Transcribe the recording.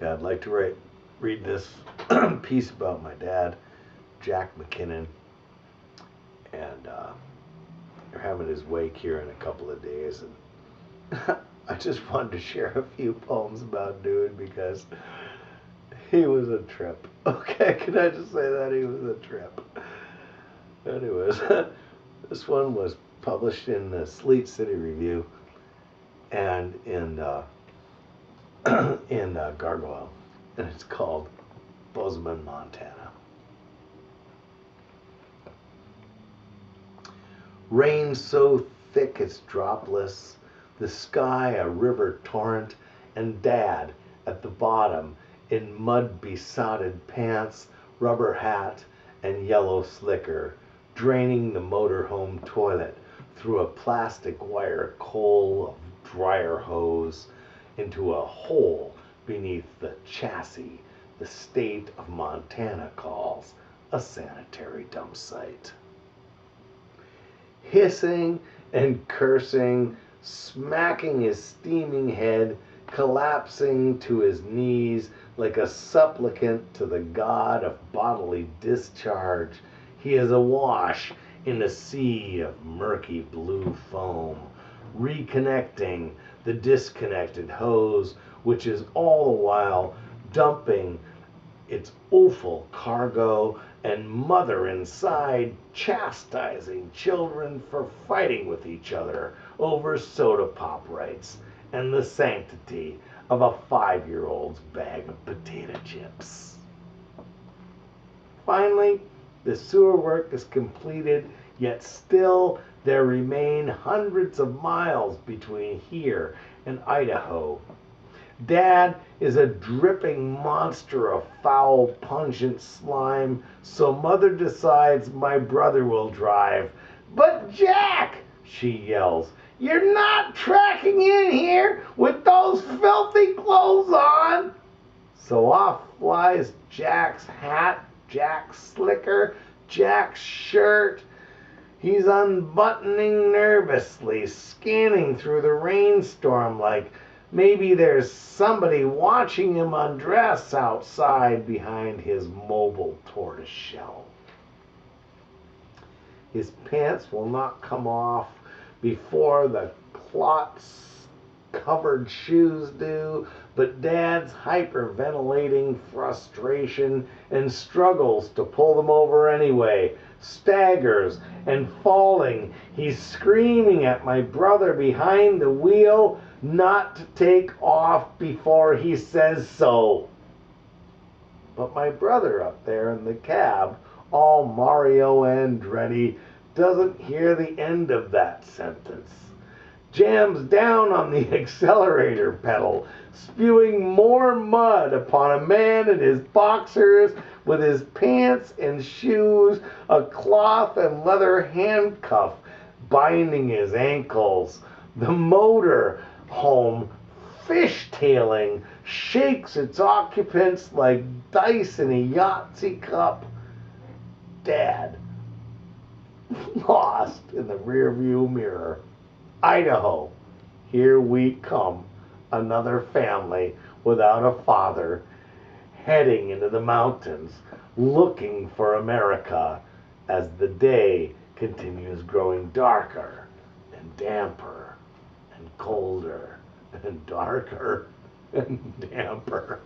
Yeah, I'd like to read this piece about my dad, Jack McKinnon, and they're having his wake here in a couple of days, and I just wanted to share a few poems about dude because he was a trip. Okay, can I just say that he was a trip? Anyways, this one was published in the Sleet City Review and in Gargoyle, and it's called Bozeman, Montana. Rain so thick it's dropless, the sky a river torrent, and Dad at the bottom in mud-besotted pants, rubber hat, and yellow slicker, draining the motorhome toilet through a plastic wire coal of dryer hose into a hole beneath the chassis the state of Montana calls a sanitary dump site. Hissing and cursing, smacking his steaming head, collapsing to his knees like a supplicant to the god of bodily discharge, he is awash in a sea of murky blue foam, reconnecting the disconnected hose, which is all the while dumping its awful cargo, and mother inside chastising children for fighting with each other over soda pop rights and the sanctity of a 5-year-old's bag of potato chips. Finally, the sewer work is completed, yet still there remain hundreds of miles between here and Idaho. Dad is a dripping monster of foul, pungent slime, so Mother decides my brother will drive. "But Jack," she yells, "you're not tracking in here with those filthy clothes on!" So off flies Jack's hat, Jack's slicker, Jack's shirt. He's unbuttoning nervously, scanning through the rainstorm like maybe there's somebody watching him undress outside behind his mobile tortoiseshell. His pants will not come off before the clots-covered shoes do, but Dad's hyperventilating frustration and struggles to pull them over anyway. Staggers and falling, he's screaming at my brother behind the wheel not to take off before he says so. But my brother up there in the cab, all Mario Andretti, doesn't hear the end of that sentence. Jams down on the accelerator pedal, spewing more mud upon a man in his boxers with his pants and shoes, a cloth and leather handcuff binding his ankles. The motor home, fishtailing, shakes its occupants like dice in a Yahtzee cup. Dad, lost in the rearview mirror. Idaho, here we come, another family without a father, heading into the mountains, looking for America as the day continues growing darker and damper and colder and darker and damper.